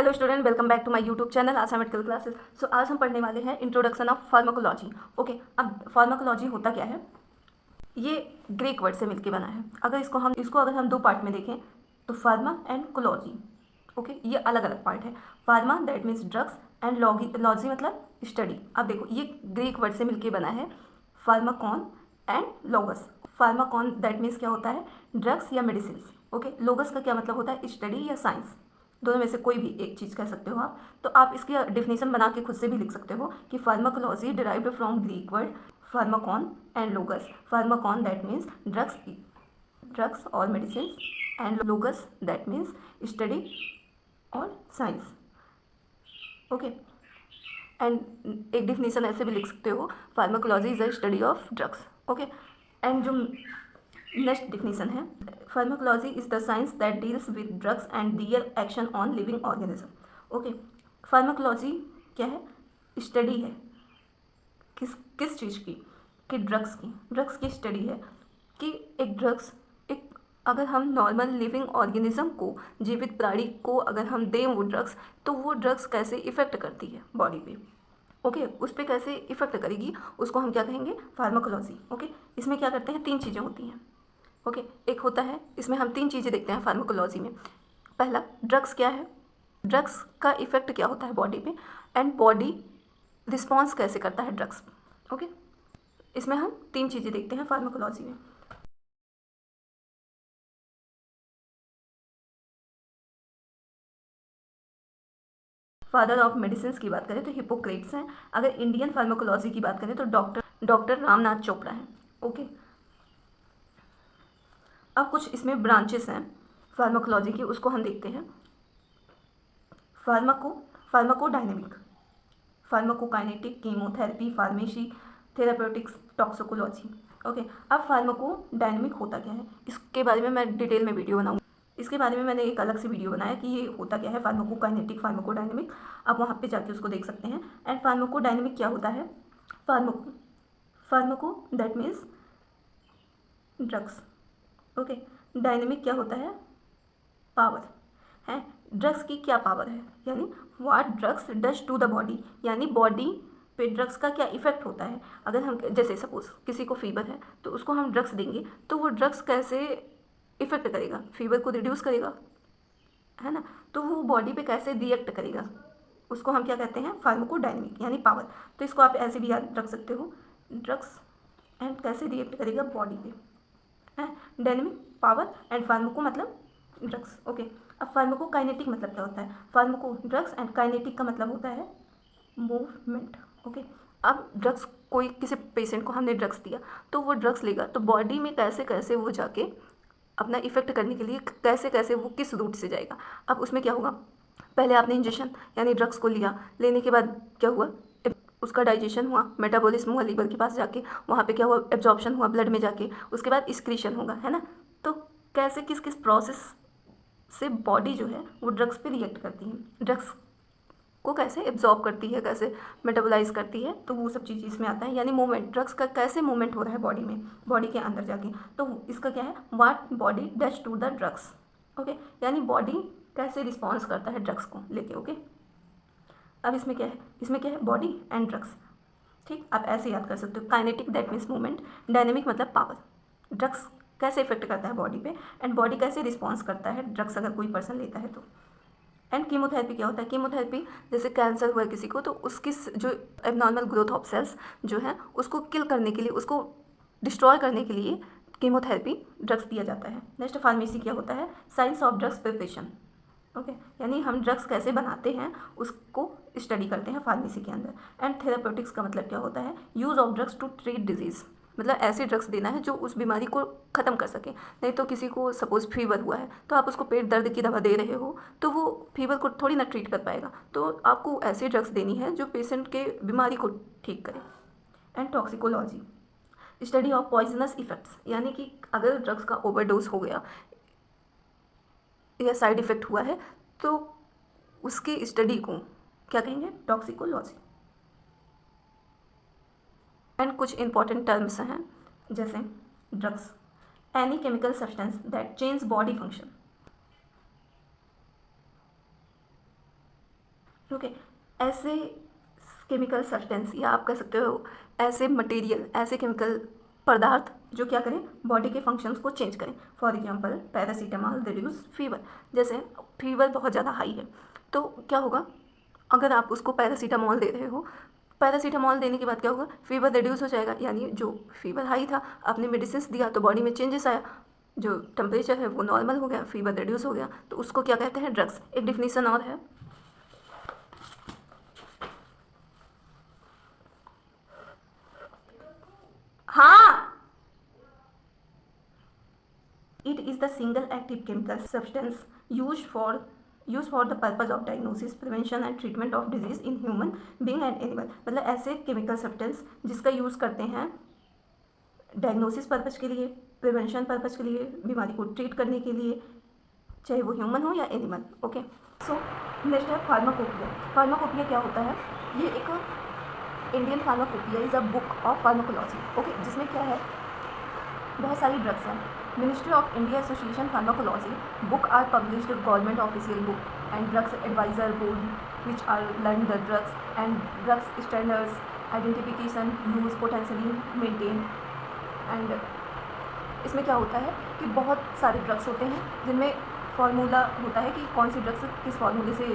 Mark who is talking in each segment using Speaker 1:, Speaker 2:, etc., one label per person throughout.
Speaker 1: Hello student, welcome back to my YouTube channel Asha medical classes. So आज हम पढ़ने वाले हैं इंट्रोडक्शन ऑफ फार्माकोलॉजी। ओके, अब फार्माकोलॉजी होता क्या है? ये ग्रीक वर्ड से मिलके बना है। अगर हम दो पार्ट में देखें तो फार्मा एंड कोलॉजी। ओके, ये अलग अलग पार्ट है। Pharma that means drugs and logy मतलब स्टडी। अब देखो, ये ग्रीक वर्ड से मिलके बना है, Pharmacon and logos. Pharmakon that means क्या होता है? ड्रग्स या मेडिसिन। ओके, लोगस का क्या मतलब होता है? स्टडी या साइंस। दोनों में से कोई भी एक चीज़ कह सकते हो आप। तो आप इसकी डेफिनेशन बना के खुद से भी लिख सकते हो कि pharmacology derived from Greek word pharmakon and logos. Pharmakon that means drugs और medicine, and logos that means study और साइंस। ओके, एंड एक डिफिनेशन ऐसे भी लिख सकते हो, pharmacology is a study of drugs. Okay, and जो नेक्स्ट डिफिनेशन है, pharmacology is the science that deals with drugs and their action on living organism. Okay, pharmacology क्या है? स्टडी है। किस किस चीज़ की? कि ड्रग्स की स्टडी है कि एक ड्रग्स, एक अगर हम नॉर्मल लिविंग ऑर्गेनिज्म को, जीवित प्राणी को अगर हम दें वो ड्रग्स, तो वो ड्रग्स कैसे इफ़ेक्ट करती है बॉडी पे। ओके, उस पर कैसे इफ़ेक्ट करेगी, उसको हम क्या कहेंगे? फार्माकोलॉजी। ओके, इसमें क्या करते हैं? तीन चीज़ें होती हैं। ओके, एक होता है, इसमें हम तीन चीज़ें देखते हैं फार्माकोलॉजी में। पहला, ड्रग्स क्या है, ड्रग्स का इफेक्ट क्या होता है बॉडी पे, एंड बॉडी रिस्पॉन्स कैसे करता है ड्रग्स। ओके, इसमें हम तीन चीज़ें देखते हैं फार्माकोलॉजी में। फादर ऑफ मेडिसिन की बात करें तो हिपोक्रेट्स हैं। अगर इंडियन फार्माकोलॉजी की बात करें तो डॉक्टर रामनाथ चोपड़ा हैं। ओके, अब कुछ इसमें ब्रांचेस हैं फार्माकोलॉजी की, उसको हम देखते हैं। Pharmacodynamic, pharmacokinetic, chemotherapy, pharmacy, therapeutics, toxicology. Okay, अब फार्माकोडायनेमिक होता क्या है, इसके बारे में मैं डिटेल में वीडियो बनाऊंगी। इसके बारे में मैंने एक अलग से वीडियो बनाया कि ये होता क्या है, फार्माकोकाइनेटिक, फार्माकोडायनेमिक। आप वहाँ पे जाके उसको देख सकते हैं। एंड फार्माकोडायनेमिक क्या होता है? Pharmaco pharmaco that means drugs. Okay, dynamic क्या होता है? पावर है। ड्रग्स की क्या पावर है, यानी what drugs does to the body, यानी बॉडी पे ड्रग्स का क्या इफेक्ट होता है। अगर हम जैसे सपोज किसी को फीवर है तो उसको हम ड्रग्स देंगे, तो वो ड्रग्स कैसे इफेक्ट करेगा? फीवर को रिड्यूस करेगा, है ना? तो वो बॉडी पे कैसे रिएक्ट करेगा, उसको हम क्या कहते हैं? फार्माकोडायनेमिक, यानी पावर। तो इसको आप ऐसे भी याद रख सकते हो, ड्रग्स एंड कैसे रिएक्ट करेगा बॉडी पे, है। डायनेमिक, पावर, एंड फार्माको मतलब ड्रग्स। ओके, अब फार्माकोकाइनेटिक मतलब क्या होता है? फार्माको ड्रग्स, एंड काइनेटिक का मतलब होता है मूवमेंट। ओके, अब ड्रग्स, कोई किसी पेशेंट को हमने ड्रग्स दिया, तो वो ड्रग्स लेगा तो बॉडी में कैसे कैसे वो जाके अपना इफेक्ट करने के लिए कैसे कैसे वो किस रूट से जाएगा। अब उसमें क्या होगा? पहले आपने इंजेक्शन यानी ड्रग्स को लिया, लेने के बाद क्या हुआ? उसका डाइजेशन हुआ, मेटाबॉलिज्म हुआ लीवर के पास जाके, वहाँ पे क्या हुआ? एब्जॉर्प्शन हुआ ब्लड में जाके, उसके बाद एक्सक्रीशन होगा, है ना? तो कैसे किस किस प्रोसेस से बॉडी जो है वो ड्रग्स पे रिएक्ट करती है, ड्रग्स को कैसे एब्जॉर्ब करती है, कैसे मेटाबोलाइज करती है, तो वो सब चीज़ इसमें आता है। यानी मूवमेंट, ड्रग्स का कैसे मूवमेंट हो रहा है बॉडी में, बॉडी के अंदर जाके, तो इसका क्या है? What body does to the drugs. Okay, यानी बॉडी कैसे रिस्पॉन्स करता है ड्रग्स को लेके। ओके, अब इसमें क्या है? इसमें क्या है? Body and drugs. ठीक, आप ऐसे याद कर सकते हो। Kinetic that means movement, dynamic मतलब पावर। ड्रग्स कैसे इफेक्ट करता है बॉडी पे, एंड बॉडी कैसे रिस्पॉन्स करता है ड्रग्स अगर कोई पर्सन लेता है तो। एंड कीमोथेरेपी क्या होता है? कीमोथेरेपी, जैसे कैंसर हुआ किसी को, तो उसकी जो एबनॉर्मल ग्रोथ ऑफ सेल्स जो है उसको किल करने के लिए, उसको डिस्ट्रॉय करने के लिए कीमोथेरेपी ड्रग्स दिया जाता है। नेक्स्ट, फार्मेसी क्या होता है? Science of drugs preparation. Okay, यानी हम ड्रग्स कैसे बनाते हैं उसको स्टडी करते हैं फार्मेसी के अंदर। एंड थेरापेutiक्स का मतलब क्या होता है? Use of drugs to treat disease, मतलब ऐसे ड्रग्स देना है जो उस बीमारी को ख़त्म कर सके। नहीं तो किसी को सपोज फीवर हुआ है तो आप उसको पेट दर्द की दवा दे रहे हो, तो वो फीवर को थोड़ी ना ट्रीट कर पाएगा, तो आपको ऐसी ड्रग्स देनी है जो पेशेंट के बीमारी को ठीक करे। And toxicology, study of poisonous effects, यानी कि अगर ड्रग्स का ओवरडोज हो गया या साइड इफ़ेक्ट हुआ है तो उसकी स्टडी को क्या कहेंगे? टॉक्सिकोलॉजी। एंड कुछ इंपॉर्टेंट टर्म्स हैं जैसे drugs, any chemical substance that change body function. Okay. ऐसे केमिकल सब्सटेंस या आप कह सकते हो ऐसे मटेरियल, ऐसे केमिकल पदार्थ जो क्या करें, बॉडी के फंक्शंस को चेंज करें। For example paracetamol reduce fever. जैसे फीवर बहुत ज़्यादा हाई है तो क्या होगा, अगर आप उसको पैरासीटामॉल दे रहे हो, पैरासीटामॉल देने के बाद क्या होगा, फीवर रिड्यूस हो जाएगा, यानी जो फीवर हाई था आपने मेडिसिन दिया तो बॉडी में चेंजेस आया, जो टेम्परेचर है वो नॉर्मल हो गया, फीवर रिड्यूस हो गया, तो उसको क्या कहते हैं, ड्रग्स। एक डिफिनीसन और है, हाँ, it is the single active chemical substance used for the purpose of diagnosis, prevention and treatment of disease in human being and animal। मतलब ऐसे केमिकल सब्सटेंस जिसका यूज़ करते हैं डायग्नोसिस पर्पज़ के लिए, प्रिवेंशन पर्पज़ के लिए, बीमारी को ट्रीट करने के लिए, चाहे वो ह्यूमन हो या एनिमल। ओके, सो नेक्स्ट है फार्माकोपिया। फार्माकोपिया क्या होता है, ये एक Indian pharmacopoeia is a book of pharmacology. Okay, जिसमें क्या है, बहुत सारी ड्रग्स हैं। Ministry of India association pharmacology book are published government official book and drugs adviser board which are learn the drugs and drugs standards identification use potentially maintain. And इसमें क्या होता है कि बहुत सारे ड्रग्स होते हैं जिनमें फार्मूला होता है कि कौन सी ड्रग्स किस फार्मूले से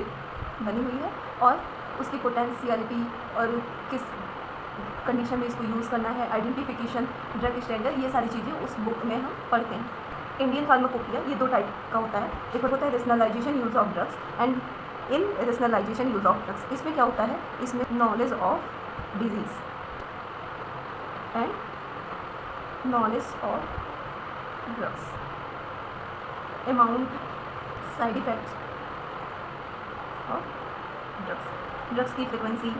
Speaker 1: बनी हुई है और उसकी पोटेंशियलिटी और किस कंडीशन में इसको यूज़ करना है, आइडेंटिफिकेशन, ड्रग स्टैंडर्ड, ये सारी चीज़ें उस बुक में हम पढ़ते हैं। इंडियन फार्माकोपिया ये दो टाइप का होता है, एक होता है rationalization use of drugs and in rationalization use of drugs. इसमें क्या होता है, इसमें knowledge of disease and knowledge of drugs, amount, side effects of drugs, drugs की फ्रिक्वेंसी।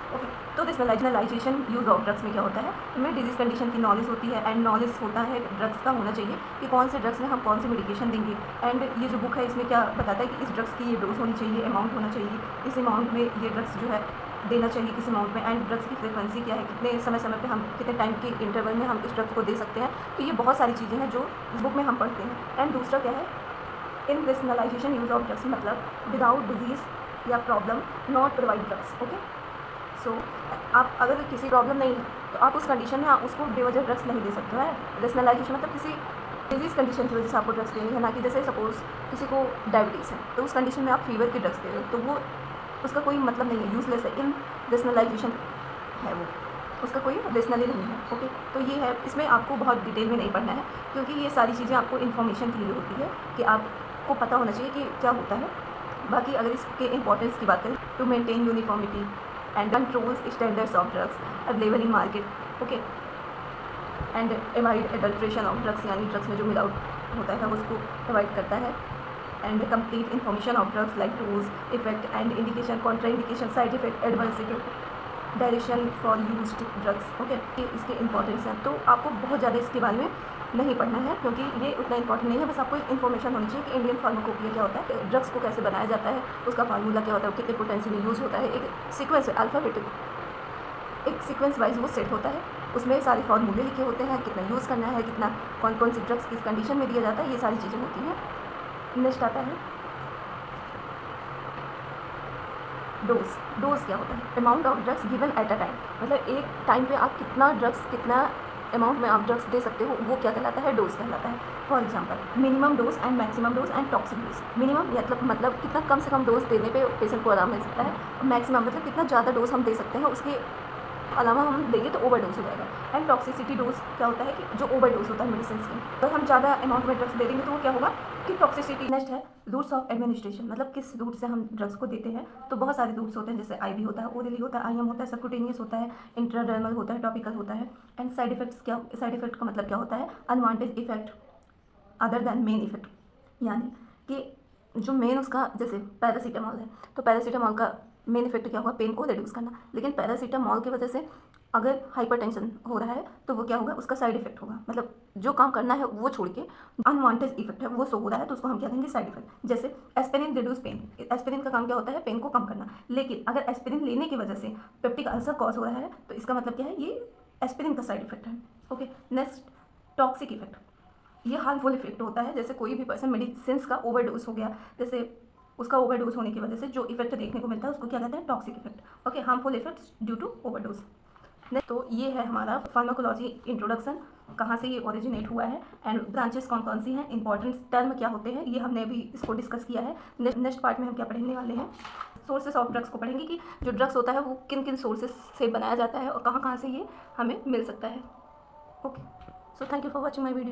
Speaker 1: ओके, तो रेशनलाइजेशन यूज़ ऑफ ड्रग्स में क्या होता है, हमें डिजीज़ कंडीशन की नॉलेज होती है एंड नॉलेज होता है ड्रग्स का होना चाहिए कि कौन से ड्रग्स में हम कौन सी मेडिकेशन देंगे। एंड ये जो बुक है इसमें क्या बताता है कि इस ड्रग्स की ये डोज होनी चाहिए, अमाउंट होना चाहिए, इस अमाउंट में ये ड्रग्स जो है देना चाहिए किस अमाउंट में, एंड ड्रग्स की फ्रिक्वेंसी क्या है, कितने समय समय पे हम कितने टाइम के इंटरवल में हम इस ड्रग्स को दे सकते हैं। तो ये बहुत सारी चीज़ें हैं जो इस बुक में हम पढ़ते हैं। एंड दूसरा क्या है, in rationalization use of drugs मतलब विदाउट डिजीज़ या problem not provide drugs. Okay, so आप अगर किसी प्रॉब्लम नहीं है तो आप उस कंडीशन में आप उसको बेवजह ड्रग्स नहीं दे सकते हैं। रेशनलाइजेशन मतलब किसी डिजीज़ कंडीशन की वजह से आपको ड्रग्स देनी है, ना कि जैसे सपोज़ किसी को डायबिटीज़ है तो उस कंडीशन में आप फीवर के ड्रग्स दे रहे हो तो वो उसका कोई मतलब नहीं है, यूजलेस है, इन रेशनलाइजेशन है वो, उसका कोई रेशनली नहीं है। ओके, तो ये है, इसमें आपको बहुत डिटेल में नहीं पढ़ना है क्योंकि ये सारी चीज़ें आपको इन्फॉर्मेशन के लिए होती है कि आपको पता होना चाहिए कि क्या होता है। बाकी अगर इसके इंपॉर्टेंस की बात करें to maintain uniformity and controls standards of drugs available in market, okay, and avoid adulteration of drugs, यानी ड्रग्स में जो मिलावट होता है उसको अवॉइड करता है। And complete information of drugs like dose, effect and indication, Contra indication, side effect, advance effect, direction for use drugs. Okay, ये इसके इंपॉर्टेंस हैं, तो आपको बहुत ज़्यादा इसके बारे में नहीं पढ़ना है क्योंकि ये उतना इंपॉर्टेंट नहीं है। बस आपको इन्फॉर्मेशन होनी चाहिए कि इंडियन फार्माकोपिया क्या होता है, ड्रग्स को कैसे बनाया जाता है, उसका फार्मूला क्या होता है, कितने पोटेंशियल में यूज़ होता है, एक सीक्वेंस अल्फ़ाबेटिक, एक सीक्वेंस वाइज वो सेट होता है, उसमें सारे फार्मूले लिखे होते हैं, कितना यूज़ करना है, कितना कौन कौन सी ड्रग्स किस कंडीशन में दिया जाता है, ये सारी चीज़ें होती हैं। नेक्स्ट आता है डोज। डोज क्या होता है, amount of drugs given at a time, मतलब एक टाइम पे आप कितना ड्रग्स, कितना अमाउंट में आप ड्रग्स दे सकते हो, वो क्या कहलाता है, डोज कहलाता है। For example minimum dose and maximum dose and toxic dose. Minimum मतलब कितना कम से कम डोज देने पे पेशेंट को आराम मिल सकता है, और मैक्सिमम मतलब कितना ज़्यादा डोज हम दे सकते हैं, उसके अलावा हम देंगे तो ओवर डोज हो जाएगा। एंड टॉक्सिसिटी डोज क्या होता है कि जो ओवर डोज होता है मेडिसिन की, अगर हम ज़्यादा अमाउंट में ड्रग्स दे देंगे तो वो क्या होगा कि टॉक्सिसिटी। नेक्स्ट है रूट्स ऑफ एडमिनिस्ट्रेशन, मतलब किस रूट से हम ड्रग्स को देते हैं। तो बहुत सारे रूट्स होते हैं, जैसे आईवी होता है, ओरली होता है, आईएम होता है, सबक्यूटेनियस होता है, इंट्राडर्मल होता है, टॉपिकल होता है। एंड साइड इफेक्ट्स क्या, साइड इफेक्ट का मतलब क्या होता है, unwanted effect other than main effect, यानी कि जो मेन उसका, जैसे पैरासीटामॉल है तो पैरासीटामॉल का मेन इफेक्ट क्या होगा, पेन को रिड्यूस करना, लेकिन पैरासीटामॉल की वजह से अगर हाइपरटेंशन हो रहा है तो वो क्या होगा, उसका साइड इफेक्ट होगा, मतलब जो काम करना है वो छोड़ के अनवांटेड इफेक्ट है वो शो हो रहा है तो उसको हम क्या कहेंगे, साइड इफेक्ट। जैसे एस्पिरिन रिड्यूस पेन, एस्पिरिन का काम क्या होता है, पेन को कम करना, लेकिन अगर एस्पिरिन लेने की वजह से पेप्टिक अल्सर कॉज हो रहा है तो इसका मतलब क्या है, ये एस्पिरिन का साइड इफेक्ट है। ओके, नेक्स्ट टॉक्सिक इफेक्ट, ये हार्मफुल इफेक्ट होता है, जैसे कोई भी पर्सन मेडिसिन का ओवरडोज हो गया, जैसे उसका ओवरडोज होने की वजह से जो इफेक्ट देखने को मिलता है उसको क्या कहते हैं, toxic effect. Okay, harmful effects due to overdose. तो ये है हमारा फार्माकोलॉजी इंट्रोडक्शन, कहाँ से ये ओरिजिनेट हुआ है एंड ब्रांचेस कौन कौन सी हैं, इंपॉर्टेंट टर्म क्या होते हैं, ये हमने अभी इसको डिस्कस किया है। नेक्स्ट पार्ट में हम क्या पढ़ने वाले हैं, सोर्सेस ऑफ ड्रग्स को पढ़ेंगे कि जो ड्रग्स होता है वो किन किन सोर्सेस से बनाया जाता है और कहाँ कहाँ से ये हमें मिल सकता है। Okay, so thank you for watching my video.